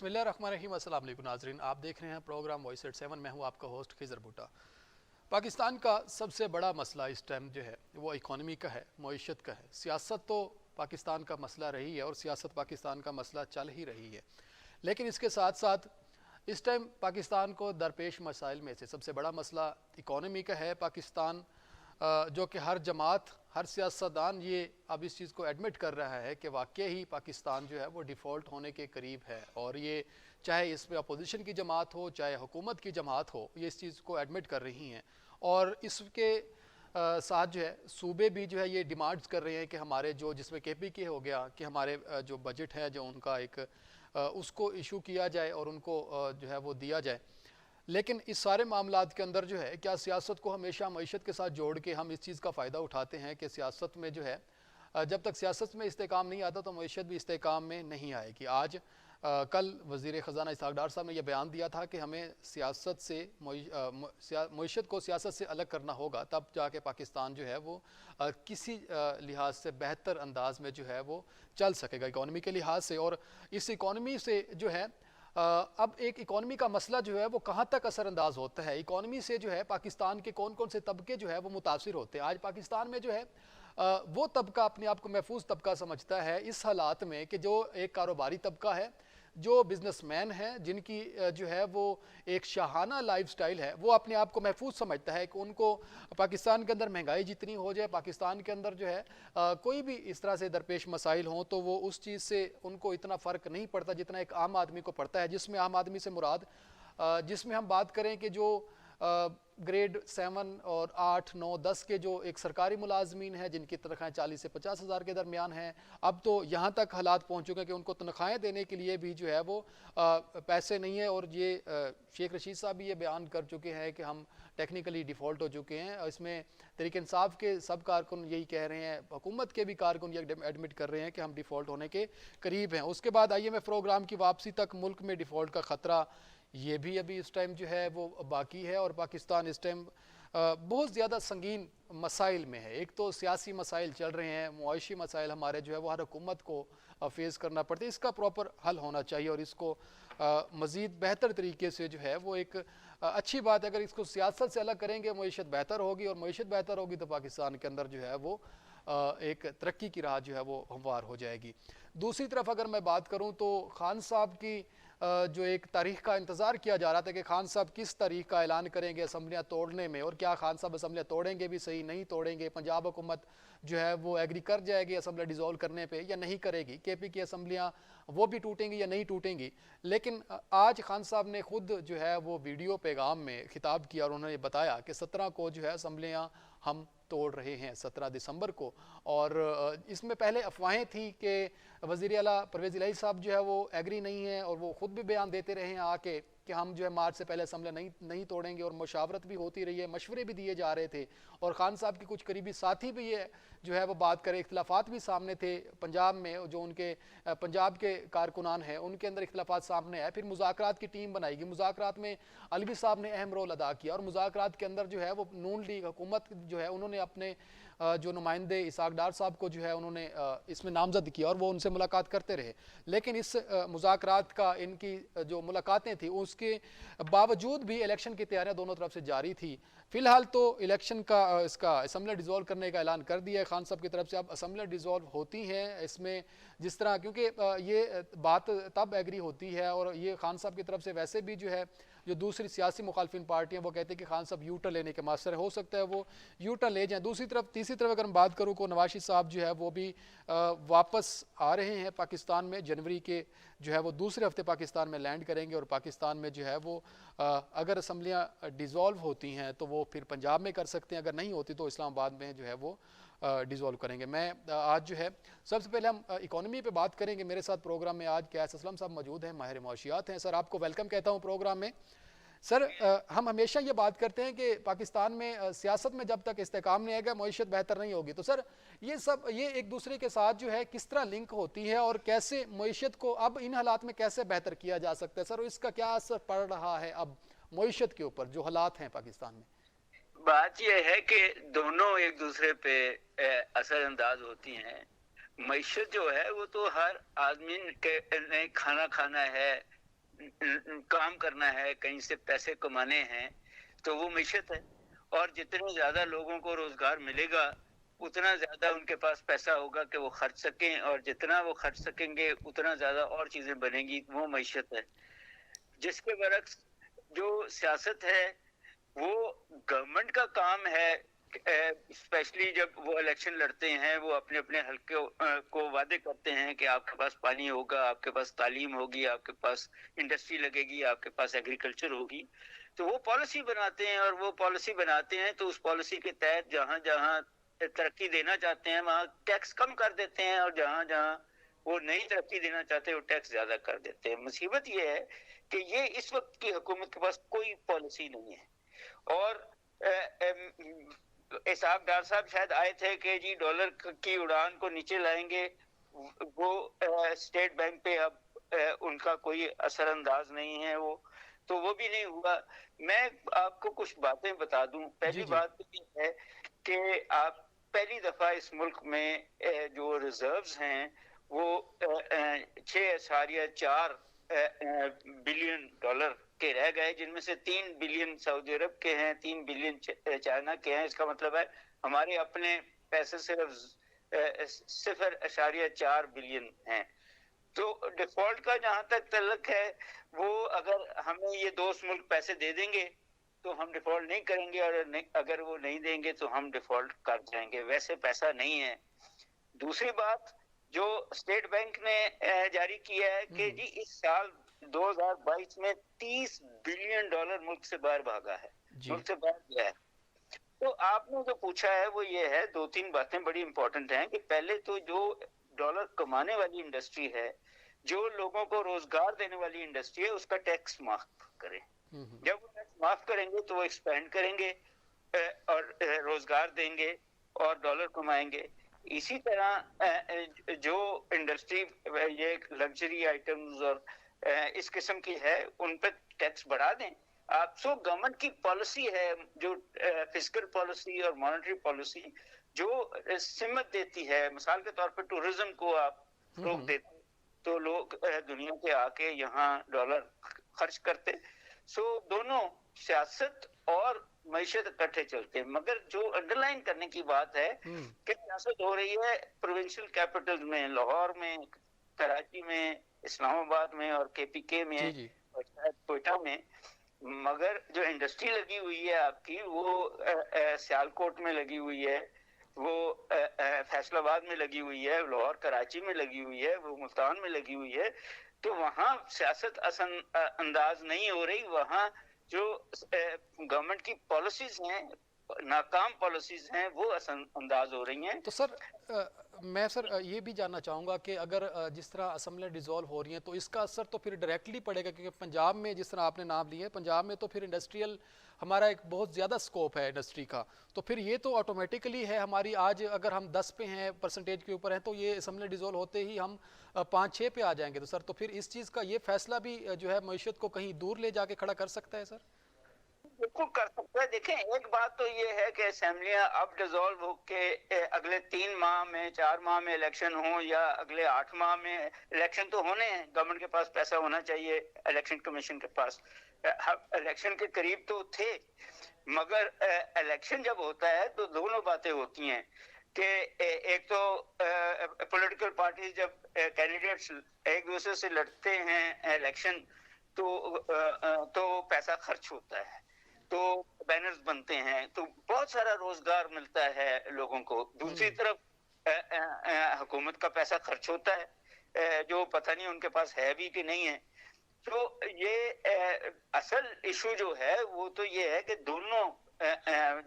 बिस्मिल्लाहिर्रहमानिर्रहीम। अस्सलाम वालेकुम नाज़रीन, आप देख रहे हैं प्रोग्राम वॉइस एट 7। मैं हूं आपका होस्ट खिज़र भुट्टा। पाकिस्तान का सबसे बड़ा मसला इस टाइम जो है वो इकॉनमी का है, मईशत का है। सियासत तो पाकिस्तान का मसला रही है और सियासत पाकिस्तान का मसला चल ही रही है, लेकिन इसके साथ साथ इस टाइम पाकिस्तान को दरपेश मसाइल में से सबसे बड़ा मसला इकॉनमी का है। पाकिस्तान जो कि हर जमात, हर सियासतदान ये अब इस चीज़ को एडमिट कर रहा है कि वाकई ही पाकिस्तान जो है वो डिफ़ॉल्ट होने के करीब है। और ये चाहे इसमें अपोजिशन की जमात हो, चाहे हुकूमत की जमात हो, ये इस चीज़ को एडमिट कर रही हैं। और इसके साथ जो है सूबे भी जो है ये डिमांड्स कर रहे हैं कि हमारे जो, जिसमें KPK हो गया, कि हमारे जो बजट है, जो उनका एक उसको इशू किया जाए और उनको जो है वो दिया जाए। लेकिन इस सारे मामलात के अंदर जो है, क्या सियासत को हमेशा मईशत के साथ जोड़ के हम इस चीज़ का फ़ायदा उठाते हैं कि सियासत में जो है जब तक सियासत में इस्तेकाम नहीं आता तो मईशत भी इस्तेकाम में नहीं आएगी। आज कल वज़ीर ख़जाना इसहाक़ डार साहब ने यह बयान दिया था कि हमें सियासत से मईशत को सियासत से अलग करना होगा, तब जाके पाकिस्तान जो है वो किसी लिहाज से बेहतर अंदाज में जो है वो चल सकेगा इकॉनमी के लिहाज से। और इस इकॉनमी से जो है अब एक इकॉनमी का मसला जो है वो कहाँ तक असरअंदाज होता है, इकॉनमी से जो है पाकिस्तान के कौन कौन से तबके जो है वो मुतासिर होते हैं। आज पाकिस्तान में जो है वो तबका अपने आप को महफूज तबका समझता है इस हालात में कि जो एक कारोबारी तबका है, जो बिजनेसमैन हैं, जिनकी जो है वो एक शाहाना लाइफस्टाइल है, वो अपने आप को महफूज समझता है कि उनको पाकिस्तान के अंदर महंगाई जितनी हो जाए, पाकिस्तान के अंदर जो है कोई भी इस तरह से दरपेश मसाइल हों, तो वो उस चीज़ से उनको इतना फ़र्क नहीं पड़ता जितना एक आम आदमी को पड़ता है। जिसमें आम आदमी से मुराद जिसमें हम बात करें कि जो ग्रेड 7 और 8, 9, 10 के जो एक सरकारी मुलाजमीन हैं, जिनकी तनख्वाहें 40 से 50 हज़ार के दरमियान हैं, अब तो यहाँ तक हालात पहुँच चुके हैं कि उनको तनख्वाहें देने के लिए भी जो है वो पैसे नहीं है। और ये शेख रशीद साहब भी ये बयान कर चुके हैं कि हम टेक्निकली डिफ़ॉल्ट हो चुके हैं। इसमें तहरीक इंसाफ के सब कारकुन यही कह रहे हैं, हुकूमत के भी कारकुन ये एडमिट कर रहे हैं कि हम डिफ़ॉल्ट होने के करीब हैं। उसके बाद IMF प्रोग्राम की वापसी तक मुल्क में डिफ़ॉल्ट का ख़तरा ये भी अभी इस टाइम जो है वो बाकी है। और पाकिस्तान इस टाइम बहुत ज़्यादा संगीन मसाइल में है। एक तो सियासी मसाइल चल रहे हैं, मुआशी मसाइल हमारे जो है वो हर हुकूमत को फेस करना पड़ता है। इसका प्रॉपर हल होना चाहिए और इसको मज़ीद बेहतर तरीके से जो है वो एक अच्छी बात है। अगर इसको सियासत से अलग करेंगे, मईशत बेहतर होगी, और मईशत बेहतर होगी तो पाकिस्तान के अंदर जो है वो एक तरक्की की राह जो है वो हमवार हो जाएगी। दूसरी तरफ अगर मैं बात करूँ तो खान साहब की जो एक तारीख का इंतज़ार किया जा रहा था कि खान साहब किस तारीख का ऐलान करेंगे असम्बलियाँ तोड़ने में, और क्या खान साहब असम्बलियाँ तोड़ेंगे भी सही, नहीं तोड़ेंगे, पंजाब हुकूमत जो है वो एग्री कर जाएगी असम्बली डिज़ोल्व करने पे या नहीं करेगी, KP की असम्बलियाँ वो भी टूटेंगी या नहीं टूटेंगी। लेकिन आज खान साहब ने खुद जो है वो वीडियो पैगाम में खिताब किया और उन्होंने बताया कि 17 को जो है असम्बलियाँ हम तोड़ रहे हैं, 17 दिसंबर को। और इसमें पहले अफवाहें थी कि वज़ीर आला परवेज़ इलाही साहब जो है वो एग्री नहीं है, और वो ख़ुद भी बयान देते रहे हैं आके कि हम जो है मार्च से पहले असम्बली नहीं तोड़ेंगे, और मुशावरत भी होती रही है, मशवरे भी दिए जा रहे थे। और ख़ान साहब की कुछ करीबी साथी भी ये जो है वो बात करें, इख्तिलाफ़ात भी सामने थे पंजाब में, जो उनके पंजाब के कारकुनान हैं उनके अंदर इख्तिलाफ़ात सामने आए। फिर मुज़ाकरात की टीम बनाई गई, मुज़ाकरात में अलवी साहब ने अहम रोल अदा किया, और मुज़ाकरात के अंदर जो है वो नून लीग हुकूमत जो है उन्होंने अपने जो नुमाइंदे इसहाक़ डार साहब को जो है उन्होंने इसमें नामज़द किया और वो उनसे मुलाकात करते रहे। लेकिन इस मुज़ाकरात का, इनकी जो मुलाकातें थी उसके बावजूद भी इलेक्शन की तैयारियां दोनों तरफ से जारी थी। फिलहाल तो इलेक्शन का इसका असम्बली डिज़ोल्व करने का ऐलान कर दिया है खान साहब की तरफ से। अब असम्बली डिज़ोल्व होती हैं इसमें जिस तरह, क्योंकि ये बात तब एग्री होती है, और ये खान साहब की तरफ से वैसे भी जो है जो दूसरी सियासी मुखालफिन पार्टियां वो कहते हैं कि खान साहब यूटर्न लेने के मास्टर, हो सकता है वो यूटर्न ले जाएं। तीसरी तरफ अगर मैं बात करूँ को नवाज शरीफ साहब जो है वो भी वापस आ रहे हैं पाकिस्तान में। जनवरी के जो है वो दूसरे हफ्ते पाकिस्तान में लैंड करेंगे, और पाकिस्तान में जो है वो अगर असम्बलियाँ डिज़ोल्व होती हैं तो वो फिर पंजाब में कर सकते हैं, अगर नहीं होती तो इस्लामाबाद में जो है वो डिज़ोल्व करेंगे। मैं आज जो है सबसे पहले हम इकॉनमी पे बात करेंगे। मेरे साथ प्रोग्राम में आज कैस असलम साहब मौजूद हैं, माहिर मुआशियात हैं। सर, आपको वेलकम कहता हूँ प्रोग्राम में। सर, हम हमेशा ये बात करते हैं कि पाकिस्तान में सियासत में जब तक इस्तेकाम नहीं आएगा मईशत बेहतर नहीं होगी। तो सर, ये एक दूसरे के साथ जो है किस तरह लिंक होती है, और कैसे मईशत को अब इन हालात में कैसे बेहतर किया जा सकता है सर, और इसका क्या असर पड़ रहा है अब मईशत के ऊपर जो हालात हैं पाकिस्तान में? बात यह है कि दोनों एक दूसरे पे असरअंदाज होती हैं। मईशत जो है वो तो हर आदमी के ने खाना खाना है, काम करना है, कहीं से पैसे कमाने हैं, तो वो मईशत है। और जितने ज्यादा लोगों को रोजगार मिलेगा उतना ज्यादा उनके पास पैसा होगा कि वो खर्च सकें, और जितना वो खर्च सकेंगे उतना ज्यादा और चीजें बनेंगी, वो मईशत है। जिसके बरक्स जो सियासत है वो गवर्नमेंट का काम है, स्पेशली जब वो इलेक्शन लड़ते हैं, वो अपने अपने हल्के को वादे करते हैं कि आपके पास पानी होगा, आपके पास तालीम होगी, आपके पास इंडस्ट्री लगेगी, आपके पास एग्रीकल्चर होगी। तो वो पॉलिसी बनाते हैं, और वो पॉलिसी बनाते हैं तो उस पॉलिसी के तहत जहां जहां तरक्की देना चाहते हैं वहां टैक्स कम कर देते हैं, और जहां जहां वो नई तरक्की देना चाहते हैं वो टैक्स ज्यादा कर देते हैं। मुसीबत ये है कि ये इस वक्त की हुकूमत के पास कोई पॉलिसी नहीं है। और इसाक डार साहब शायद आए थे कि जी डॉलर की उड़ान को नीचे लाएंगे, वो स्टेट बैंक पे अब उनका कोई असरअंदाज नहीं है, वो तो वो भी नहीं हुआ। मैं आपको कुछ बातें बता दूं। पहली बात तो ये है कि आप पहली दफा इस मुल्क में जो रिजर्व्स हैं वो 6.4 बिलियन डॉलर के रह गए, जिनमें से 3 बिलियन सऊदी अरब के हैं, 3 बिलियन चाइना के हैं। इसका मतलब है हमारे अपने पैसे सिर्फ 0.4 बिलियन हैं। तो डिफॉल्ट का जहां तक तल्लक है, वो अगर हमें ये दोस्त मुल्क पैसे दे देंगे तो हम डिफॉल्ट नहीं करेंगे, और अगर वो नहीं देंगे तो हम डिफॉल्ट कर जाएंगे। वैसे पैसा नहीं है। दूसरी बात जो स्टेट बैंक ने जारी किया है कि जी इस साल 2022 में 30 बिलियन डॉलर मुल्क से बाहर भागा है, मुल्क से बाहर गया है। तो आपने जो पूछा है वो ये है, दो तीन बातें बड़ी इंपॉर्टेंट हैं कि पहले तो जो डॉलर कमाने वाली इंडस्ट्री है, जो लोगों को रोजगार देने वाली इंडस्ट्री है, उसका टैक्स माफ करें। जब वो टैक्स माफ करेंगे तो वो एक्सपेंड करेंगे और रोजगार देंगे और डॉलर कमाएंगे। इसी तरह जो इंडस्ट्री ये लग्जरी आइटम्स और इस किस्म की है उन पर टैक्स बढ़ा दें आप। सो गवर्नमेंट की पॉलिसी है जो फिस्कल पॉलिसी और मॉनेटरी पॉलिसी जो सिमत देती है। मिसाल के तौर पर टूरिज्म को आप रोक देते तो लोग दुनिया के आके यहाँ डॉलर खर्च करते। सो दोनों सियासत और मईशत इकट्ठे चलते। मगर जो अंडरलाइन करने की बात है कि सियासत हो रही है प्रोविंशियल कैपिटल में, लाहौर में, कराची में, इस्लामाबाद में और केपीके में और शायद कोयटा में। मगर जो इंडस्ट्री लगी हुई है आपकी वो सियालकोट में लगी हुई है, वो फैसलाबाद में लगी हुई है, लाहौर कराची में लगी हुई है, वो मुल्तान में लगी हुई है। तो वहाँ सियासत अंदाज नहीं हो रही। वहाँ जो गवर्नमेंट की पॉलिसीज हैं, नाकाम पॉलिसीज हैं, वो अंदाज हो रही हैं। तो सर मैं सर ये भी जानना चाहूँगा कि अगर जिस तरह असम्बली डिज़ोल्व हो रही हैं तो इसका असर तो फिर डायरेक्टली पड़ेगा, क्योंकि पंजाब में जिस तरह आपने नाम लिए, पंजाब में तो फिर इंडस्ट्रियल हमारा एक बहुत ज़्यादा स्कोप है इंडस्ट्री का, तो फिर ये तो ऑटोमेटिकली है हमारी। आज अगर हम 10 पे हैं, परसेंटेज के ऊपर हैं, तो ये असम्बली डिज़ोल्व होते ही हम 5-6 पे आ जाएंगे। तो सर तो फिर इस चीज़ का ये फैसला भी जो है मईशत को कहीं दूर ले जाके खड़ा कर सकता है सर? बिल्कुल कर सकता है। देखें, एक बात तो ये है कि असेंबलियां अब डिसॉल्व होके अगले 3 माह में, 4 माह में इलेक्शन हो या अगले 8 माह में इलेक्शन तो होने हैं। गवर्नमेंट के पास पैसा होना चाहिए, इलेक्शन कमीशन के पास। इलेक्शन के करीब तो थे, मगर इलेक्शन जब होता है तो दोनों बातें होती हैं कि एक तो पॉलिटिकल पार्टी जब कैंडिडेट्स एक दूसरे से लड़ते हैं इलेक्शन तो पैसा खर्च होता है, तो बैनर्स बनते हैं, तो बहुत सारा रोजगार मिलता है लोगों को। दूसरी तरफ हुकूमत का पैसा खर्च होता है जो पता नहीं उनके पास है भी कि नहीं है। तो ये असल इशू जो है वो तो ये है कि दोनों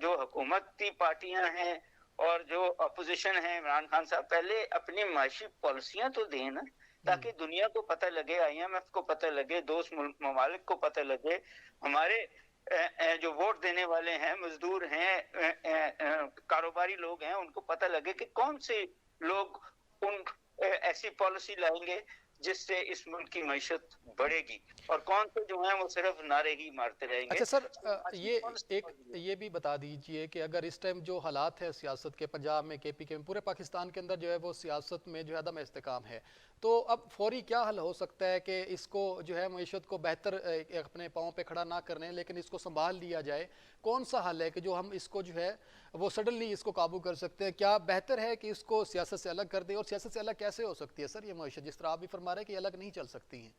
जो हुकूमती पार्टियां हैं और जो अपोजिशन है, इमरान खान साहब पहले अपनी माशी पॉलिसियां तो दें ना, ताकि दुनिया को पता लगे, IMF को पता लगे, दोस्त ममालिक को पता लगे, हमारे जो वोट देने वाले हैं, मजदूर हैं, कारोबारी लोग हैं, उनको पता लगे कि कौन से लोग उन ऐसी पॉलिसी लाएंगे जिससे इस मुल्क की मईशत बढ़ेगी और कौन से जो हैं वो सिर्फ नारे ही मारते रहेंगे। अच्छा सर ये भी बता दीजिए कि अगर इस टाइम जो हालात है सियासत के, पंजाब में, KPK में, पूरे पाकिस्तान के अंदर जो है वो सियासत में जो है अदम इस्तेकाम है, तो अब फौरी क्या हल हो सकता है कि इसको जो है मईशत को बेहतर अपने पाँव पे खड़ा ना करने लेकिन इसको संभाल लिया जाए? कौन सा हल है कि जो हम इसको जो है वो सडनली इसको काबू कर सकते हैं? क्या बेहतर है कि इसको सियासत से अलग कर दे? और सियासत से अलग कैसे हो सकती है सर ये मईशत, जिस तरह आप भी फरमा रहे हैं कि अलग नहीं चल सकती हैं?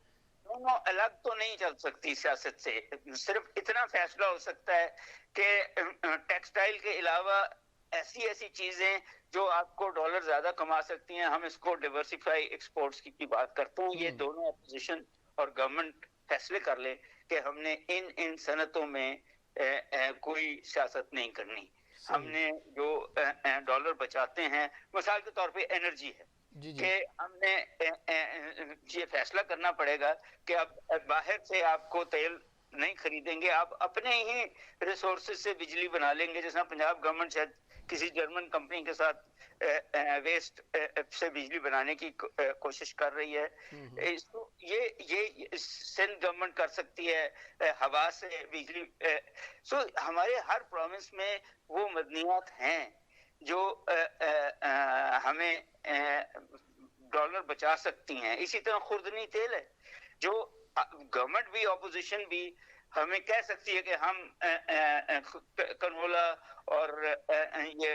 दोनों अलग तो नहीं चल सकती सियासत से। सिर्फ इतना फैसला हो सकता है कि टेक्सटाइल के अलावा ऐसी ऐसी चीजें जो आपको डॉलर ज्यादा कमा सकती हैं, हम इसको डिवर्सिफाई एक्सपोर्ट्स की बात करता हूँ। ये दोनों अपोजिशन और गवर्नमेंट फैसले कर ले कि हमने इन इन सनतों में कोई सियासत नहीं करनी। हमने जो डॉलर बचाते हैं, मिसाल के तौर पे एनर्जी है जी जी। कि हमने ये फैसला करना पड़ेगा कि अब बाहर से आपको तेल नहीं खरीदेंगे, आप अपने ही रिसोर्सेज से बिजली बना लेंगे। जैसा पंजाब गवर्नमेंट शायद किसी जर्मन कंपनी के साथ वेस्ट से बिजली बनाने की कोशिश कर रही है। इसको ये सिंध गवर्नमेंट कर सकती है, हवा से बिजली। सो हमारे हर प्रोविंस में वो मदनियात हैं जो हमें डॉलर बचा सकती हैं। इसी तरह खुर्दनी तेल है जो गवर्नमेंट भी ऑपोजिशन भी हमें कह सकती है कि हम कनोला और ये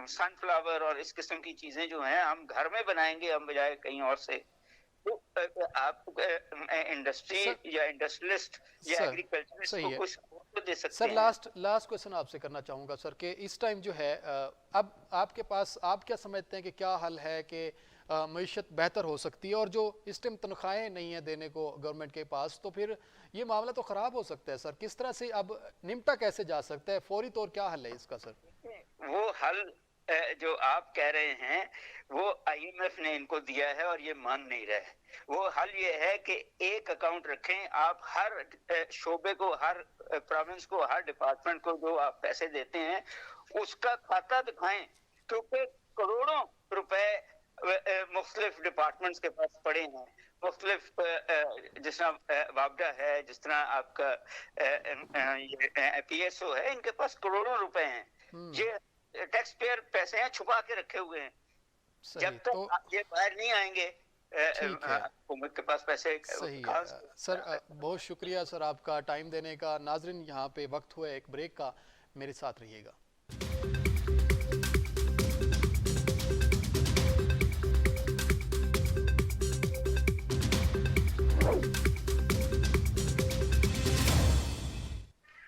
सनफ्लावर और इस किस्म की चीजें जो हैं हम घर में बनाएंगे, हम बजाय कहीं और से। तो आप इंडस्ट्री या इंडस्ट्रियलिस्ट या एग्रीकल्चरिस्ट को कुछ तो दे सकते सर। हैं। लास्ट क्वेश्चन आपसे करना चाहूँगा सर कि इस टाइम जो है अब आपके पास, आप क्या समझते हैं कि क्या हल है कि मईशत बेहतर हो सकती है? और जो इस टाइम तनख्वाहें नहीं है देने को गवर्नमेंट के पास, तो फिर ये मामला तो ख़राब हो सकता है सर। किस तरह से अब निपटा कैसे जा सकता है? फौरी तौर क्या हल है इसका सर? वो हल जो आप कह रहे हैं वो IMF ने इनको दिया है और ये मान नहीं रहे। वो हल ये है कि एक अकाउंट रखें, आप हर शोबे को, हर प्रोविंस को, हर डिपार्टमेंट को जो आप पैसे देते हैं उसका खाता दिखाएं, क्योंकि करोड़ों रुपए मुख्तलिफ डिपार्टमेंट्स के पास पड़े हैं। मुख्तलिफ जिस तरह वापडा है, जिस तरह आपका PSO है, इनके पास करोड़ों रुपए हैं। ये टैक्स पेयर पैसे हैं, छुपा के रखे हुए हैं। जब तक तो ये बाहर नहीं आएंगे हुकूमत के पास पैसे। सही है सर, बहुत शुक्रिया सर आपका टाइम देने का। नाजरीन, यहाँ पे वक्त हुआ एक ब्रेक का, मेरे साथ रहिएगा।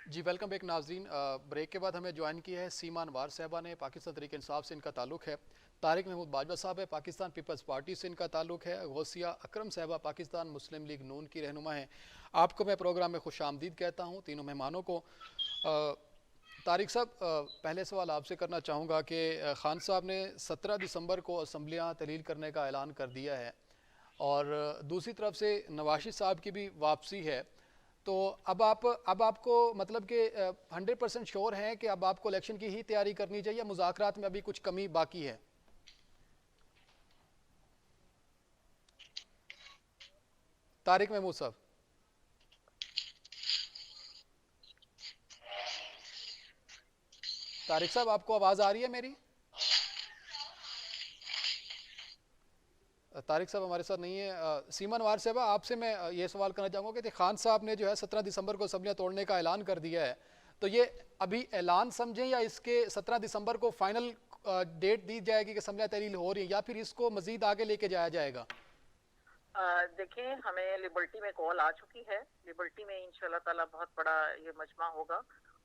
जी वेलकम बैक नाजरीन। ब्रेक के बाद हमें ज्वाइन किया है सीमा अनवार साहबा ने, पाकिस्तान तहरीक इंसाफ से इनका ताल्लुक है। तारिक महमूद बाजवा साहब है, पाकिस्तान पीपल्स पार्टी से इनका ताल्लुक है। गौसिया अकरम साहबा पाकिस्तान मुस्लिम लीग नून की रहनुमा है। आपको मैं प्रोग्राम में खुश आमदीद कहता हूँ, तीनों मेहमानों को। तारिक साहब, पहले सवाल आपसे करना चाहूँगा कि खान साहब ने 17 दिसंबर को असम्बलियाँ तहलील करने का ऐलान कर दिया है और दूसरी तरफ से नवाशी साहब की भी वापसी है। तो अब आपको मतलब कि 100% श्योर हैं कि अब आपको इलेक्शन की ही तैयारी करनी चाहिए, मुज़ाकरात में अभी कुछ कमी बाकी है? तारिक महमूद साहब। तारिक साहब, आपको आवाज़ आ रही है मेरी? तारिक साहब हमारे साथ नहीं है। सीमा अनवार साहब, आपसे मैं ये सवाल करना चाहूँगा कि खान साहब ने जो है 17 दिसंबर को असम्बलियाँ तोड़ने का ऐलान कर दिया है, तो ये अभी ऐलान समझें या इसके 17 दिसंबर को फाइनल डेट दी जाएगी कि असम्बलियाँ तहलील हो रही है, या फिर इसको मजीद आगे लेके जाया जाएगा? देखिए, हमें लिबर्टी में कॉल आ चुकी है। लिबर्टी में इंशाल्लाह ताला बहुत बड़ा ये मजमा होगा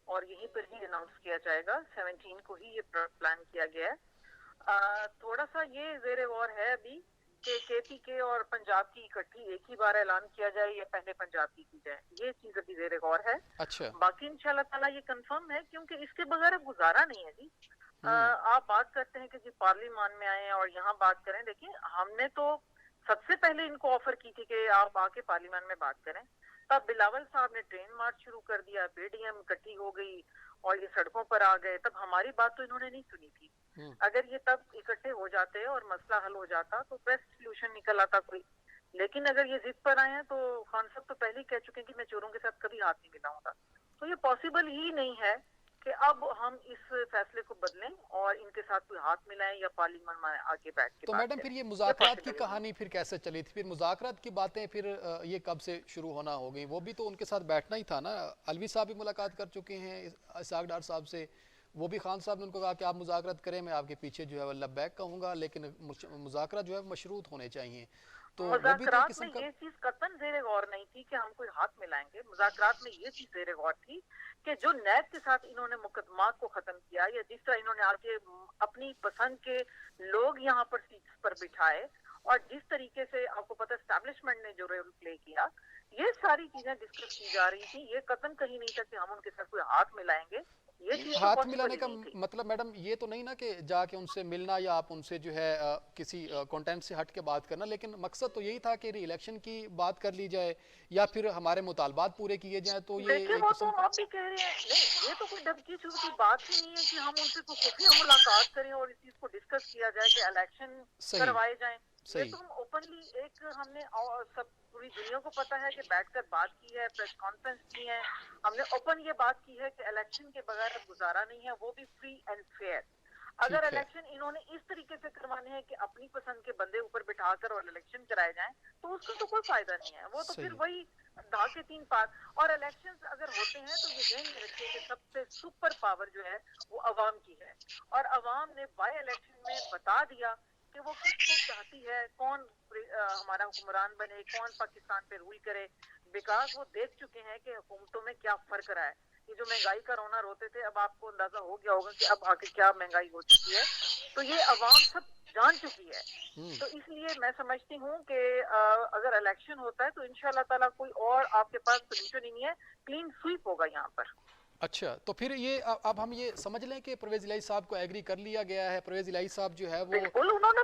और यहीं पर ही अनाउंस किया जाएगा। 17 को ही ये प्लान किया गया है। थोड़ा सा ये ज़ेरे गौर है अभी कि KPK और पंजाब की इकट्ठी एक ही बार ऐलान किया जाए या पहले पंजाब की जाए, ये चीज अभी ज़ेरे गौर है। अच्छा। बाकी इंशाल्लाह ताला ये कंफर्म है, क्योंकि इसके बगैर गुजारा नहीं है जी। आप बात करते हैं कि जी पार्लियामान में आए और यहाँ बात करें। देखिए, हमने तो सबसे पहले इनको ऑफर की थी कि आप आके पार्लियामान में बात करें। तब बिलावल साहब ने ट्रेन मार्च शुरू कर दिया, BDM इकट्ठी हो गई और ये सड़कों पर आ गए। तब हमारी बात तो इन्होंने नहीं सुनी थी। अगर ये तब इकट्ठे हो जाते और मसला हल हो जाता तो बेस्ट सोल्यूशन निकल आता कोई। लेकिन अगर ये जिद पर आए हैं तो खान साहब तो पहले ही कह चुके हैं कि मैं चोरों के साथ कभी हाथ नहीं मिलाऊंगा, तो ये पॉसिबल ही नहीं है कि अब हम इस फैसले को बदलें और इनके साथ कोई हाथ मिलाएं या पार्लियामेंट में आके बैठ के तो बात मैडम करें। फिर ये ये मुज़ाकरात की पॉसिबल है। कहानी फिर कैसे चली थी? फिर मुज़ाकरात की बातें फिर ये कब से शुरू होना हो गई? वो भी तो उनके साथ बैठना ही था ना। अलवी साहब भी मुलाकात कर चुके हैं इसहाक डार साहब से, वो भी खान साहब ने उनको कहा कि आप मुज़ाकरात करें, मैं आपके पीछे जो है वो लब्बैक कहूँगा, लेकिन मुज़ाकरा जो है मशरूत होने चाहिए। तो वो भी तो एक मुज़ाकरात में किस्म का ये चीज कतन ज़ेर गौर नहीं थी कि हम कोई हाथ मिलाएंगे। मुज़ाकरात में ये चीज ज़ेर गौर थी कि जो नैब के साथ इन्होंने मुकदमात को खत्म किया या जिस तरह इन्होंने आके अपनी पसंद के लोग यहाँ पर सीट्स पर बिठाए और जिस तरीके से आपको पता एस्टैब्लिशमेंट ने जो रोल प्ले किया, ये सारी चीजें डिस्कस की जा रही थी। ये कतन कहीं नहीं था कि हम उनके साथ कोई हाथ मिलाएंगे। ये चीज तो हाथ पॉसिबल मिलाने ही का नहीं थी। मतलब मैडम ये तो नहीं ना कि जाके उनसे मिलना या आप उनसे जो है किसी कंटेंट से हट के बात करना, लेकिन मकसद तो यही था कि इलेक्शन की बात कर ली जाए या फिर हमारे मुतालबात पूरे किए जाएं। तो ये देखिए एक वो तो किस्म का आप भी कह रहे हैं, नहीं ये तो कोई ढबकी चुभकी बात ही नहीं है कि हम उनसे कोई खुफिया मुलाकात करें और इस चीज को डिस्कस किया जाए कि इलेक्शन सही करवाए जाएं। ये सही। तो हम ओपनली एक हमने और सब पूरी दुनिया को पता है कि बैठकर बात की है, प्रेस कॉन्फ्रेंस की है, हमने ओपन ये बात की है कि इलेक्शन के बगैर अब गुजारा नहीं है, वो भी फ्री एंड फेयर। अगर ठीक है। इलेक्शन इन्होंने इस तरीके से करवाने हैं कि अपनी पसंद के बंदे ऊपर बिठाकर और इलेक्शन कराए जाएं, तो उसका तो कोई फायदा नहीं है। वो तो फिर सही। वही धा के तीन पार। और इलेक्शंस अगर होते हैं तो ये ध्यान में रखिए कि सबसे सुपर पावर जो है वो अवाम की है और अवाम ने बाय इलेक्शन में बता दिया कि वो किसको चाहती है, कौन हमारा हुक्मरान बने, कौन पाकिस्तान पे रूल करे। बिकॉज वो देख चुके हैं कि हुकूमतों में क्या फर्क रहा है। ये जो महंगाई का रोना रोते थे, अब आपको अंदाजा हो गया होगा कि अब आके क्या महंगाई हो चुकी है। तो ये अवाम सब जान चुकी है। तो इसलिए मैं समझती हूँ कि अगर इलेक्शन होता है तो इंशाल्लाह ताला कोई और आपके पास सोल्यूशन ही नहीं है, क्लीन स्वीप होगा यहाँ पर। अच्छा, तो फिर ये अब हम ये समझ लें कि परवेज इलाही साहब को एग्री कर लिया गया है। परवेज इलाही साहब जो है वो बिल्कुल उन्होंने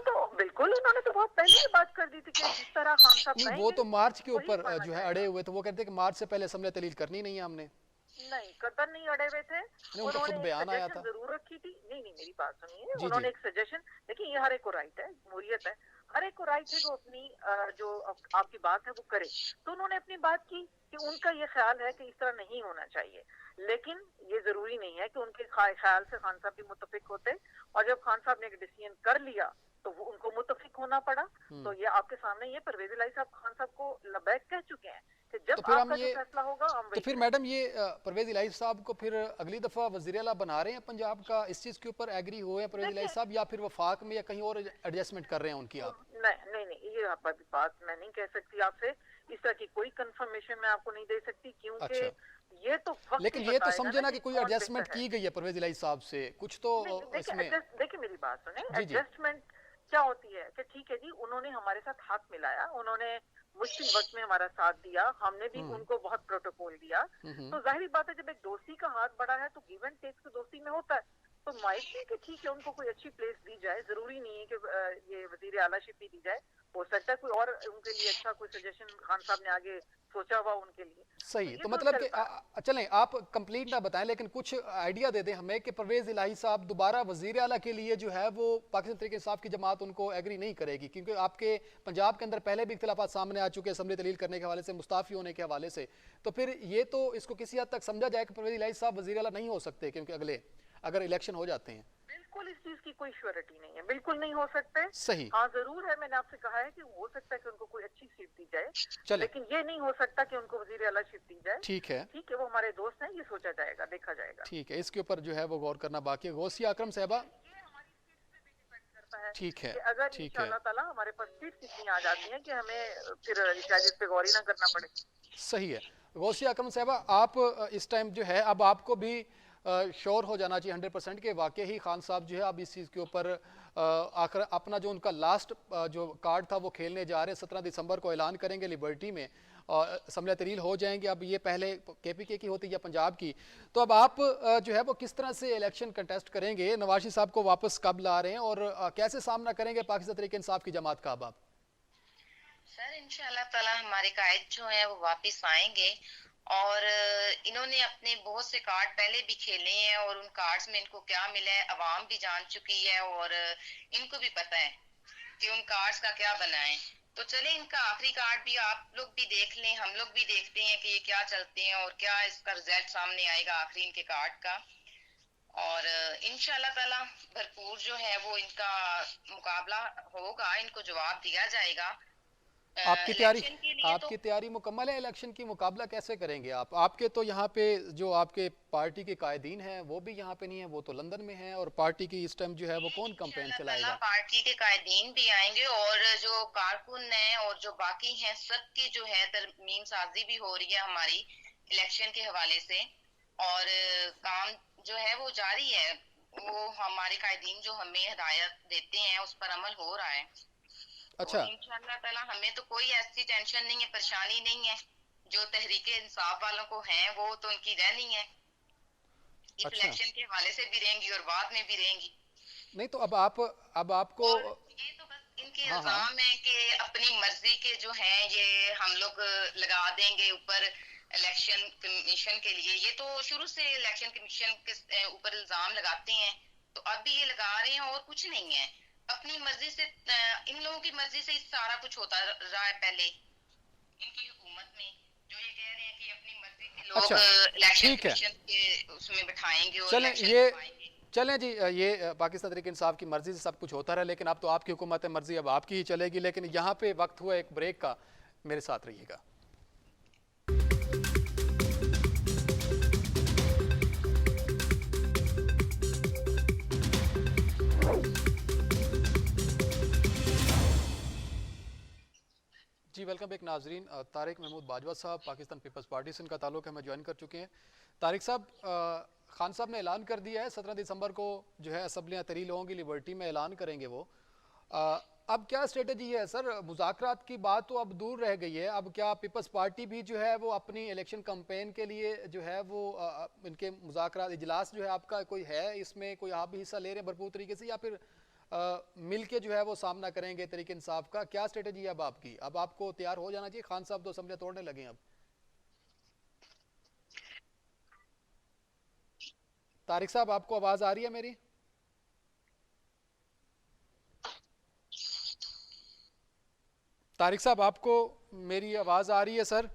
तो बहुत पहले ही बात कर दी थी कि जिस तरह खान साहब नहीं, वो कहेंगे तो मार्च के वही ऊपर माना जो है अड़े जाएगा। हुए थे। वो कहते हैं कि मार्च से पहले असम्बली तहलील करनी नहीं है हमने। नहीं, कतई नहीं अड़े हुए थे। नहीं, उनका खुद उन्होंने एक बयान आया सजेशन था। जरूर रखी थी। नहीं नहीं, मेरी बात सुनिए, जी जी। उन्होंने एक सजेशन, देखिए ये हर एक को राइट है, जमहूरियत है, हर एक को राइट है कि वो अपनी जो आपकी बात है वो करे। तो उन्होंने अपनी बात की कि उनका ये ख्याल है कि इस तरह नहीं होना चाहिए, लेकिन ये जरूरी नहीं है कि उनके ख्याल से खान साहब भी मुतफिक होते। और जब खान साहब ने एक डिसीजन कर लिया तो वो उनको मुतफिक होना पड़ा। तो ये आपके सामने ये परवेज इलाही साहब खान साहब को लबैक कह चुके हैं कि तो जब फिर हम आपका जो ये फैसला होगा हम तो वही फिर करेंगे। मैडम ये परवेज इलाही साहब को फिर अगली दफ़ा वज़ीर आला बना रहे हैं पंजाब का? इस चीज़ के ऊपर एग्री हुए हैं परवेज इलाही देखिए, साहब, या फिर वफाक में या कहीं और एडजस्टमेंट कर रहे हैं उनकी आप? नहीं नहीं नहीं, ये आप अभी बात मैं नहीं कह सकती आपसे। इस तरह की कोई कंफर्मेशन मैं आपको नहीं दे सकती, क्योंकि अच्छा, ये तो वक्त लेकिन ही ये तो बताएगा समझे ना कि कि कोई कौन एडजस्टमेंट बेहतर है। की गई है परवेज इलाही साहब से, कुछ तो नहीं देखिए, इसमें। एडजस्ट, देखिए मेरी बात सुने, जी जी। एडजस्टमेंट क्या होती है कि ठीक है जी, उन्होंने हमारे साथ हाथ मिलाया, उन्होंने मुश्किल वक्त में हमारा साथ दिया, हमने भी हम्म उनको बहुत प्रोटोकॉल दिया। हम्म। तो जाहिर बात है जब एक दोस्ती का हाथ बढ़ा है तो गिव एंड टेक तो दोस्ती में होता है। तो माइट भी कि ठीक है उनको कोई अच्छी प्लेस दी जाए, जरूरी नहीं है कि ये वजीर आलाशिप ही दी जाए। हो सकता है कोई और उनके लिए अच्छा कोई सजेशन खान साहब ने आगे सोचा हुआ उनके लिए। तो सही। ये तो तो मतलब कि चलता है। चलें, आप कंप्लीट ना बताएं, लेकिन कुछ आइडिया दे दें हमें कि परवेज इलाही साहब दोबारा वजीर आला के लिए जो है वो पाकिस्तान तहरीक इंसाफ की जमात उनको एग्री नहीं करेगी, क्योंकि आपके पंजाब के अंदर पहले भी इख्तिलाफात सामने आ चुके हैं असम्बली तहलील करने के हवाले से, मुस्ताफी होने के हवाले से। तो फिर ये तो इसको किसी हद तक समझा जाए कि परवेज इलाही साहब वजीर आला नहीं हो सकते, क्योंकि अगले अगर इलेक्शन हो जाते हैं। बिल्कुल इस चीज की कोई श्योरिटी नहीं है, बिल्कुल नहीं हो सकते। सही। हाँ जरूर है, मैंने आपसे कहा है कि हो सकता है कि उनको कोई अच्छी सीट दी जाए, चलें, लेकिन ये नहीं हो सकता कि उनको वजीर आला सीट दी जाए। ठीक है। ठीक है, वो हमारे दोस्त हैं, ये सोचा जाएगा, देखा जाएगा। ठीक है, इसके ऊपर जो है वो गौर करना बाकी है। गौसिया अकरम साहबा। ये हमारी सीट पे भी डिपेंड करता है ठीक है। कि अगर ठीक है। इंशाल्लाह ताला हमारे पास सीट कितनी आ जाती है कि हमें फिर शायद इस पे गौर ही ना करना पड़े। सही है। गौसिया अकरम साहबा, आप इस टाइम जो है अब आपको भी श्योर हो जाना चाहिए 100% के वाकई ही खान साहब जो है अब इस चीज़ के ऊपर आखिर अपना जो उनका लास्ट जो कार्ड था वो खेलने जा रहे हैं। 17 दिसंबर को ऐलान करेंगे लिबर्टी में और असम्बली तहरील हो जाएंगे। अब ये पहले KPK की होती या पंजाब की। तो अब आप जो है वो किस तरह से इलेक्शन कंटेस्ट करेंगे? नवाज शरीफ साहब को वापस कब ला रहे हैं और कैसे सामना करेंगे पाकिस्तान तहरीक इंसाफ की जमात का? अब आप सर इंशाल्लाह ताला हमारे कायद जो हैं वो वापस आएंगे और इन्होंने अपने बहुत से कार्ड पहले भी खेले हैं और उन कार्ड्स में इनको क्या मिला है अवाम भी जान चुकी है और इनको भी पता है कि उन कार्ड्स का क्या बना है। तो चले इनका आखिरी कार्ड भी आप लोग भी देख लें, हम लोग भी देखते हैं कि ये क्या चलते हैं और क्या इसका रिजल्ट सामने आएगा आखिरी इनके कार्ड का। और इंशाल्लाह ताला भरपूर जो है वो इनका मुकाबला होगा, इनको जवाब दिया जाएगा। आपकी तैयारी इलेक्शन के लिए तो आपकी तैयारी मुकम्मल है इलेक्शन की? मुकाबला कैसे करेंगे आप? आपके तो यहाँ पे जो आपके पार्टी के कायदीन हैं वो भी यहाँ पे नहीं है, वो तो लंदन में हैं, और पार्टी की इस टाइम जो है वो कौन कैंपेन इंशाल्लाह ताला चलाएगा? पार्टी के कायदीन भी आएंगे और जो कारकुन हैं और जो बाकी हैं सबकी जो है तरमीम साजी भी हो रही है हमारी इलेक्शन के हवाले से। और काम जो है वो जारी है, वो हमारे कायदीन जो हमें हिदायत देते हैं उस पर अमल हो रहा है। तो अच्छा। इंशाल्लाह ताला हमें तो कोई ऐसी टेंशन नहीं है, परेशानी नहीं है। जो तहरीके इंसाफ वालों को हैं वो तो उनकी रहनी है, इस अच्छा, इलेक्शन के हवाले से भी रहेंगी और बाद में भी रहेंगी। नहीं तो अब आपको। और ये तो बस इनके हाँ हाँ। इल्जाम है कि अपनी मर्जी के जो हैं ये हम लोग लगा देंगे ऊपर इलेक्शन कमीशन के लिए। ये तो शुरू से इलेक्शन कमीशन के ऊपर इल्जाम लगाते हैं, तो अब भी ये लगा रहे हैं और कुछ नहीं है। अपनी मर्जी से इन लोगों की मर्जी से सारा कुछ होता रहा है पहले इनकी हुकूमत में, जो ये कह रहे हैं कि अपनी मर्जी के लोग अच्छा, इलेक्शन ठीक है। कमीशन के उसमें बिठाएंगे और चलें इलेक्शन ये करवाएंगे। चलें जी, ये पाकिस्तान तहरीक इंसाफ की मर्जी से सब कुछ होता रहा, लेकिन अब तो आपकी हुकूमत है, मर्जी अब आपकी ही चलेगी। लेकिन यहाँ पे वक्त हुआ एक ब्रेक का, मेरे साथ रहिएगा। जी वेलकम बैक नाजरीन। तारिक महमूद बाजवा साहब पाकिस्तान पीपल्स पार्टी से इनका ताल्लुक है, हमें ज्वाइन कर चुके हैं। तारिक साहब, खान साहब ने ऐलान कर दिया है 17 दिसंबर को जो है असम्बलियाँ तहरील होंगी, लिबर्टी में ऐलान करेंगे वो। अब क्या स्ट्रेटजी है सर? मुज़ाकरात की बात तो अब दूर रह गई है, अब क्या पीपल्स पार्टी भी जो है वो अपनी इलेक्शन कैंपेन के लिए जो है वो इनके मुज़ाकरात इजलास जो है आपका कोई है इसमें, कोई आप भी हिस्सा ले रहे हैं भरपूर तरीके से, या फिर मिल के जो है वो सामना करेंगे तरीके इंसाफ का? क्या स्ट्रेटजी है अब आपकी? अब आपको तैयार हो जाना चाहिए, खान साहब तो असम्बलियाँ तोड़ने लगे हैं अब। तारिक साहब, आपको आवाज़ आ रही है मेरी? तारिक साहब, आपको मेरी आवाज़ आ रही है सर?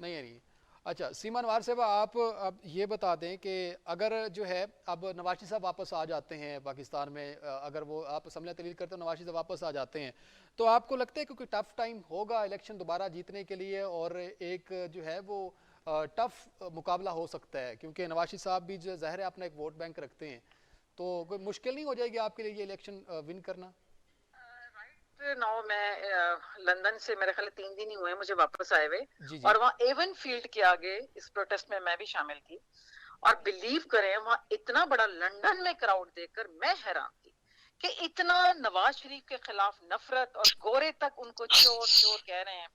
नहीं आ रही। अच्छा, सीमा नवार साहब, आप अब ये बता दें कि अगर जो है अब नवाज शरीफ साहब वापस आ जाते हैं पाकिस्तान में, अगर वो आप असम्बलियाँ तहरीर करते हो नवाज शरीफ साहब वापस आ जाते हैं, तो आपको लगता है कि कोई टफ टाइम होगा इलेक्शन दोबारा जीतने के लिए, और एक जो है वो टफ मुकाबला हो सकता है? क्योंकि नवाज शरीफ साहब भी जो ज़ाहिर है अपना एक वोट बैंक रखते हैं, तो कोई मुश्किल नहीं हो जाएगी आपके लिए ये इलेक्शन विन करना? नाउ मैं लंदन से मेरे ख्याल 3 दिन ही हुए मुझे वापस आए हुए, जी जी। और वहाँ एवन फील्ड के आगे इस प्रोटेस्ट में मैं भी शामिल थी, और बिलीव करें वहाँ इतना बड़ा लंदन में क्राउड देखकर मैं हैरान थी कि इतना नवाज शरीफ के खिलाफ नफरत, और गोरे तक उनको चोर चोर कह रहे हैं।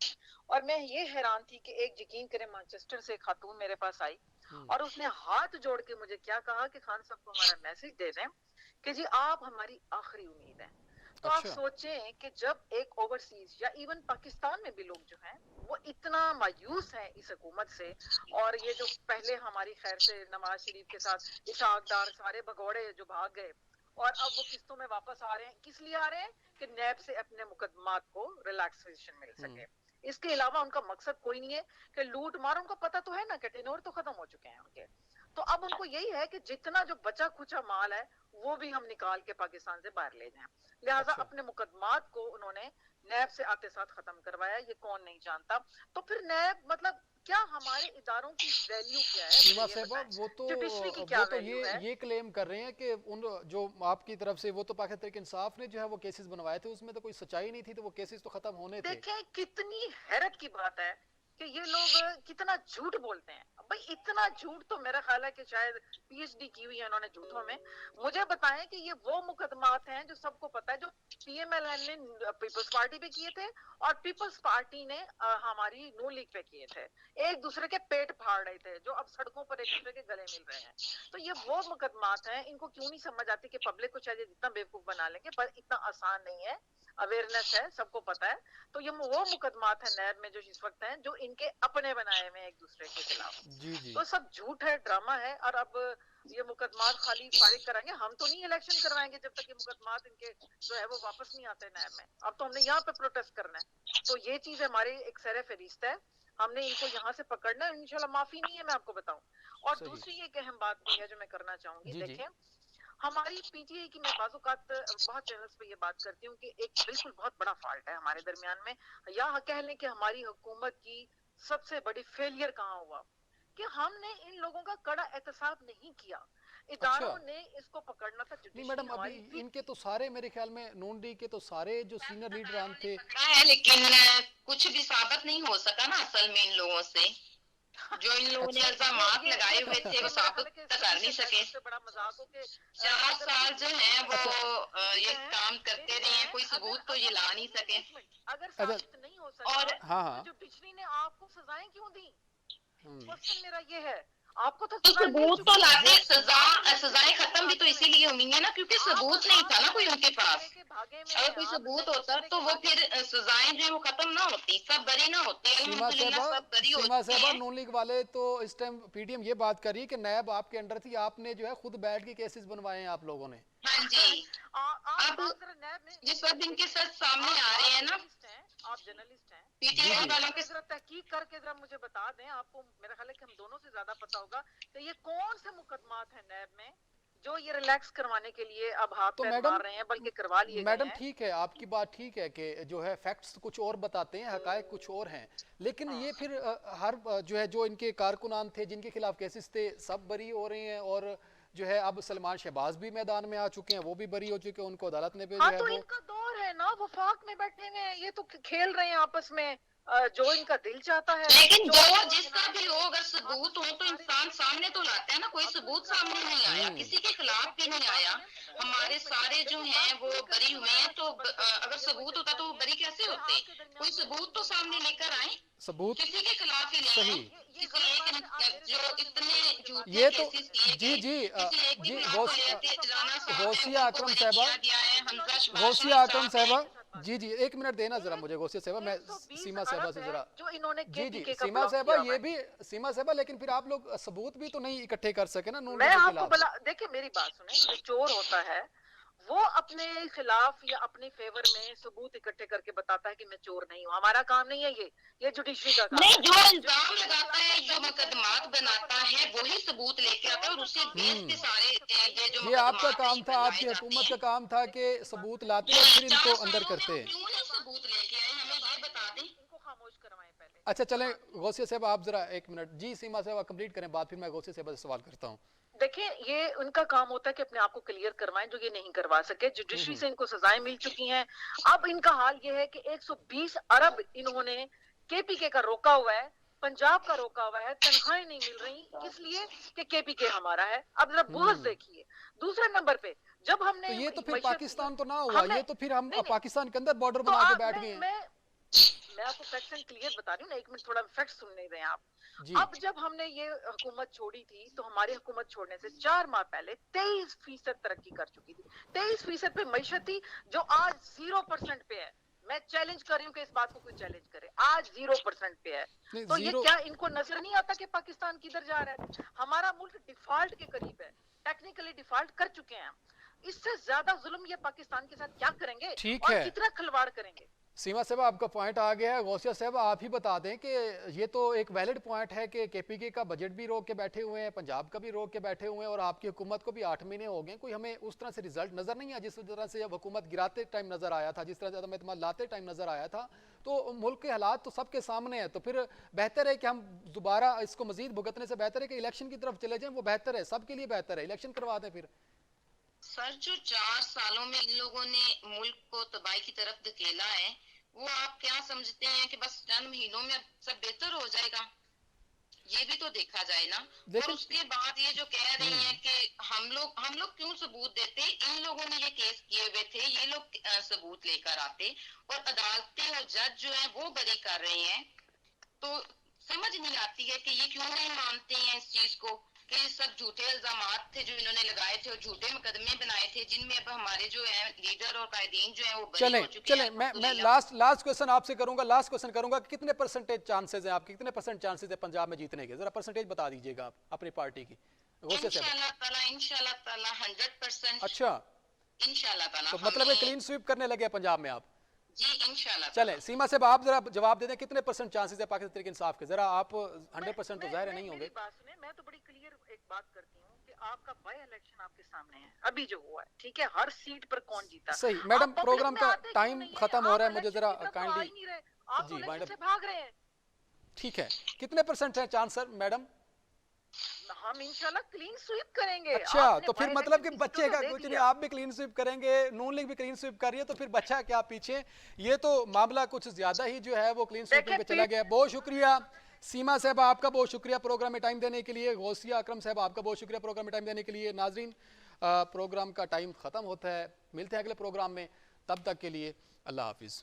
और मैं ये हैरान थी कि एक यकीन करें मैनचेस्टर से खातून मेरे पास आई और उसने हाथ जोड़ के मुझे क्या कहा कि खान साहब को हमारा मैसेज दे दें कि जी आप हमारी आखिरी उम्मीद हैं। तो आप अच्छा। सोचें कि जब एक ओवरसीज या इवन पाकिस्तान में भी लोग जो हैं वो इतना मायूस हैं इस हुकूमत से, और ये जो पहले हमारी खैर से नवाज शरीफ के साथ इशाकदार सारे भगोड़े जो भाग गए, और अब वो किस्तों में वापस आ रहे हैं, किस लिए आ रहे हैं कि नैब से अपने मुकदमात को रिलैक्सेशन मिल सके। इसके अलावा उनका मकसद कोई नहीं है कि लूट मार, उनको पता तो है ना कि टेनोर तो खत्म हो चुके हैं उनके, तो अब उनको यही है कि जितना जो बचा खुचा माल है वो भी हम निकाल के पाकिस्तान से बाहर ले जाएं। लिहाजा अच्छा। अपने मुकदमात को उन्होंने नैब से आते साथ खत्म करवाया, ये कौन नहीं जानता। तो फिर नैब मतलब क्या, हमारे इदारों की वैल्यू क्या है? सीमा साहबा, जुडिशरी की क्या वैल्यू है? ये क्लेम कर रहे हैं कि उन जो आपकी तरफ से वो तो पाकिस्तान तहरीक इंसाफ ने जो है वो केसेस बनवाए थे, उसमें तो कोई सच्चाई नहीं थी, तो वो केसेस तो खत्म होने थे। देखें कितनी हैरत की बात है कि ये लोग कितना झूठ बोलते हैं। भाई इतना झूठ तो मेरा ख्याल है कि शायद पीएचडी की हुई है उन्होंने झूठों में। मुझे बताएं कि ये वो मुकदमात हैं जो सबको पता है, जो पीएमएलएन ने पीपल्स पार्टी पे किए थे और पीपल्स पार्टी ने हमारी नू लीग पे किए थे, एक दूसरे के पेट फाड़ रहे थे, जो अब सड़कों पर एक दूसरे के गले मिल रहे हैं। तो ये वो मुकदमात हैं, इनको क्यों नहीं समझ आती कि पब्लिक को शायद जितना बेवकूफ बना लेंगे, पर इतना आसान नहीं है, अवेयरनेस है, सबको पता है। तो ये वो मुकदमात है नैब में जो इस वक्त हैं, जो इनके अपने बनाए हुए एक दूसरे के खिलाफ। जी जी। तो सब झूठ है, ड्रामा है। और अब ये मुकदमात खाली फारिग कराएंगे, हम तो नहीं इलेक्शन करवाएंगे जब तक ये मुकदमात इनके जो है वो वापस नहीं आते नैब में। अब तो हमने यहाँ पे प्रोटेस्ट करना है, तो ये चीज हमारी एक सर फहरिस्त है। हमने इनको यहाँ से पकड़ना है, इंशाल्लाह माफी नहीं है, मैं आपको बताऊं। और सही। दूसरी एक अहम बात भी है जो मैं करना चाहूंगी। जी, जी। देखें, हमारी पीटीआई की, मैं बाज़-औक़ात बहुत चैनल्स पे ये बात करती हूँ कि एक बिल्कुल बहुत बड़ा फॉल्ट है हमारे दरमियान में, या कह लें कि हमारी हुकूमत की सबसे बड़ी फेलियर कहाँ हुआ कि हमने इन लोगों का कड़ा एहतसाब नहीं किया। अच्छा। इदारों ने इसको पकड़ना था, नहीं जुडिशरी मैडम, अभी हमारी वीक। इनके तो सारे मेरे ख्याल में नून लीग के तो सारे जो सीनियर लीडरान थे। पकड़ा है, लेकिन कुछ भी साबित नहीं हो सका ना असल में इन लोगों से। जो इन लोगों ने अच्छा। इल्जामात लगाए हुए थे वो मेरा साबित ख्याल है कि तो कर नहीं सके। सबसे बड़ा मजाक हो कि 4 साल जो है वो अच्छा। ये काम करते रहे हैं, कोई सबूत तो ये ला नहीं सके। अगर अच्छा। साबित नहीं हो सका और हाँ, हाँ। तो जुडिशरी ने आपको सजाएं क्यों दी? हम्म। क्वेश्चन मेरा ये है, आपको तो तो सजाएं मिल सबूत चुकी तो है। लाते, सजाएं खत्म भी तो इसीलिए हुई है ना, क्योंकि सबूत नहीं था ना कोई उनके पास। अगर कोई सबूत होता तो वो फिर सजाएं जो है वो खत्म ना होती, सब बरी ना होते। सीमा अल्हम्दुलिल्लाह साहबा, सब बरी सीमा होती साहबा, हैं। नून लीग वाले तो इस टाइम पीटीएम ये बात कर रही है कि नैब आपके अंडर थी, आपने जो है खुद बैठ के केसेस बनवाए हैं आप लोगों ने। हाँ जी। आप अब जरा नैब में ये सब इनके सच सामने आ रहे हैं ना। आप जर्नलिस्ट हैं, जी, पीटीआई जी। वालों के जरा तहकीक करके जरा मुझे बता दें। आपको मेरा ख्याल है कि हम दोनों से ज्यादा पता होगा कि ये कौन से मुकदमात हैं नैब में जो ये रिलैक्स करवाने के लिए अब हाथ तो पैर मैडम, मार रहे हैं, बल्कि करवा लिए गए मैडम हैं। ठीक है, आपकी बात ठीक है कि जो है फैक्ट्स कुछ और बताते हैं, हकायक कुछ और हैं, लेकिन ये फिर हर जो है जो इनके कारकुनान थे जिनके खिलाफ केसेस थे सब बरी हो रहे हैं, और जो है अब सलमान शहबाज भी मैदान में आ चुके हैं, वो भी बरी हो चुके हैं, उनको अदालत ने जो हाँ है तो वो। इनका दौर है ना, वफाक में बैठे हुए हैं, ये तो खेल रहे हैं आपस में जो इनका दिल चाहता है। लेकिन चोर जो चोर जिसका सुनाने भी के हो, लिए अगर सबूत हो तो सारे इंसान सामने तो लाते हैं ना। कोई सबूत सामने नहीं आया, किसी के खिलाफ भी नहीं आया। हमारे सारे जो हैं वो बरी हुए हैं, तो अगर सबूत होता तो वो बरी कैसे होते? कोई सबूत तो सामने लेकर आए। सबूत किसी के खिलाफ ही नहीं सही। है। किसी एक जो इतने झूठे ये तो केसेस किए जी, गए, जी, किसी एक जी, के खिलाफ तो राना साहब है, गौसिया उनको अकरम बरी साहबा, किया गया है। हमजा गौसिया शबाश अकरम साहब है। साहबा, जी, जी, एक मिनट देना जरा मुझे गौसिया साहबा, मैं 120 सीमा साहबा अरब से है जरा। जो इन्होंने जी, जी, केपीके का सीमा ब्लॉक साहबा, किया हुआ ये है। भी सीमा साहबा, लेकिन फिर आप लोग सबूत भी तो नहीं इकट्ठे कर सके ना नून मैं लीग के आपको खिलाफ। देखिए मेरी बात सुने, जो चोर होता है वो अपने खिलाफ या अपने फेवर में सबूत इकट्ठे करके बताता है कि मैं चोर नहीं हूँ। हमारा काम नहीं है ये जुडिशरी का काम नहीं, है। जो इल्जाम लगाता है, जो मुकदमात बनाता है, वही सबूत लेके आता है और उसी बेस पे सारे ये जो ये आपका मुकदमात काम हैं, था, बनाए आपकी जाते हुकूमत का हैं। काम था कि सबूत लाते और फिर इनको 4 अंदर सालों में करते। हम क्यों नहीं सबूत लेके आए, हमें ये बता दें। इनको खामोश करवाएं पहले। अच्छा चलें गौसिया साहब, आप जरा एक मिनट, जी सीमा साहब कंप्लीट करें बात, फिर मैं गौसिया साहब से सवाल करता हूँ। देखिए, ये उनका काम होता है कि अपने आप को क्लियर करवाएं, जो ये नहीं करवा सके। जुडिशरी से इनको सजाएं मिल चुकी हैं। अब इनका हाल ये है कि 120 अरब इन्होंने केपीके का रोका हुआ है, पंजाब का रोका हुआ है, तनख्वाहें नहीं मिल रही, किस लिए कि केपीके हमारा है। अब जरा बुहस देखिए। दूसरे नंबर पे जब हमने तो ये तो फिर मईशत- पाकिस्तान तो ना हुआ, हमने- ये तो फिर हम नहीं, नहीं, पाकिस्तान के अंदर बॉर्डर तो बना के आप बैठ गए हैं। मैं आपको फैक्ट्स एंड क्लियर बता रही हूँ ना, एक मिनट थोड़ा फैक्ट सुन नहीं रहे हैं आप। जी, अब जब हमने ये हुकूमत छोड़ी थी तो हमारी हुकूमत छोड़ने से 4 माह पहले 23% तरक्की कर चुकी थी। 23% पे मईशत थी, जो आज 0% पे है। मैं चैलेंज कर रही हूँ कि इस बात को कोई चैलेंज करे, आज 0% पे है। नहीं, तो ये जीरो। क्या इनको नजर नहीं आता कि पाकिस्तान किधर जा रहा है? हमारा मुल्क डिफॉल्ट के करीब है, टेक्निकली डिफॉल्ट कर चुके हैं हम। इससे ज्यादा जुल्म ये पाकिस्तान के साथ क्या करेंगे ठीक और है। कितना खिलवाड़ करेंगे? सीमा साहब आपका पॉइंट आ गया है। गौसिया साहब आप ही बता दें कि ये तो एक वैलिड पॉइंट है कि केपीके का बजट भी रोक के बैठे हुए हैं, पंजाब का भी रोक के बैठे हुए हैं, और आपकी हुकूमत को भी 8 महीने हो गए, कोई हमें उस तरह से रिजल्ट नजर नहीं आया जिस तरह से हुकूमत गिराते टाइम नजर आया था, जिस तरह से अदम एतमाद लाते टाइम नजर आया था। तो मुल्क के हालात तो सबके सामने है, तो फिर बेहतर है कि हम दोबारा इसको मजीद भुगतने से बेहतर है कि इलेक्शन की तरफ चले जाएं, वो बेहतर है, सबके लिए बेहतर है, इलेक्शन करवा दें फिर। सर, जो 4 सालों में इन लोगों ने मुल्क को तबाही की तरफ धकेला है, वो आप क्या समझते हैं कि बस चंद महीनों में सब बेहतर हो जाएगा? ये भी तो देखा जाए ना। और उसके बाद ये जो कह रही हैं कि हम लोग क्यों सबूत देते? इन लोगों ने ये केस किए हुए थे, ये लोग सबूत लेकर आते और अदालतें और जज जो है वो बरी कर रहे हैं। तो समझ नहीं आती है कि ये क्यों नहीं मानते हैं इस चीज को कि सब झूठे इल्जामात थे जो इन्होंने लगाए थे और झूठे मुकदमे बनाए थे, जिनमें अब हमारे जो है लीडर और कायदीन जो है वो बरी चलें हो चुके चलें, हैं। मैं लास्ट क्वेश्चन आपसे करूंगा, लास्ट क्वेश्चन करूंगा कि कितने परसेंटेज चांसेस हैं आपके, कितने परसेंट चांसेस है पंजाब में जीतने के? जरा परसेंटेज बता दीजिएगा आप अपनी पार्टी की। इंशाल्लाह ताला 100%। अच्छा, इंशाल्लाह ताला तो मतलब क्लीन स्वीप करने लगे पंजाब में आप? जी इंशाल्लाह। चलें सीमा साहब, आप जरा जवाब दे दें, कितने % चांसेस है पाकिस्तान तहरीक इंसाफ के? जरा आप 100% तो जाहिर है नहीं होंगे। मेरी बात सुने, मैं तो बड़ी क्लियर एक बात करती हूँ कि आपका बाय इलेक्शन आपके सामने है, अभी जो हुआ है, ठीक है, हर सीट पर कौन जीता। सही मैडम, आप प्रोग्राम पब्लिक का में आते क्यों टाइम नहीं है? खत्म हो आप रहा है, मुझे इलेक्शन जरा की तरफ तो आ काइंडली ही नहीं रहे, आप जी इलेक्शन वाइंड से अप। भाग रहे हैं। ठीक है, कितने % है चांस सर मैडम? हम इंशाल्लाह क्लीन स्वीप करेंगे। अच्छा, आपने तो फिर बाय मतलब इलेक्शन कि की सीटों बचेगा तो दे कुछ नहीं, दिया। आप भी क्लीन स्वीप करेंगे, नून लीग भी क्लीन स्वीप कर रही है, तो फिर बचा क्या पीछे? ये तो मामला कुछ ज्यादा ही जो है वो क्लीन स्वीपिंग पे चला गया। बहुत शुक्रिया सीमा साहब, आपका बहुत शुक्रिया प्रोग्राम में टाइम देने के लिए। गौसिया अकरम साहब, आपका बहुत शुक्रिया प्रोग्राम में टाइम देने के लिए। नाजरीन, प्रोग्राम का टाइम खत्म होता है, मिलते हैं अगले प्रोग्राम में, तब तक के लिए अल्लाह हाफिज़।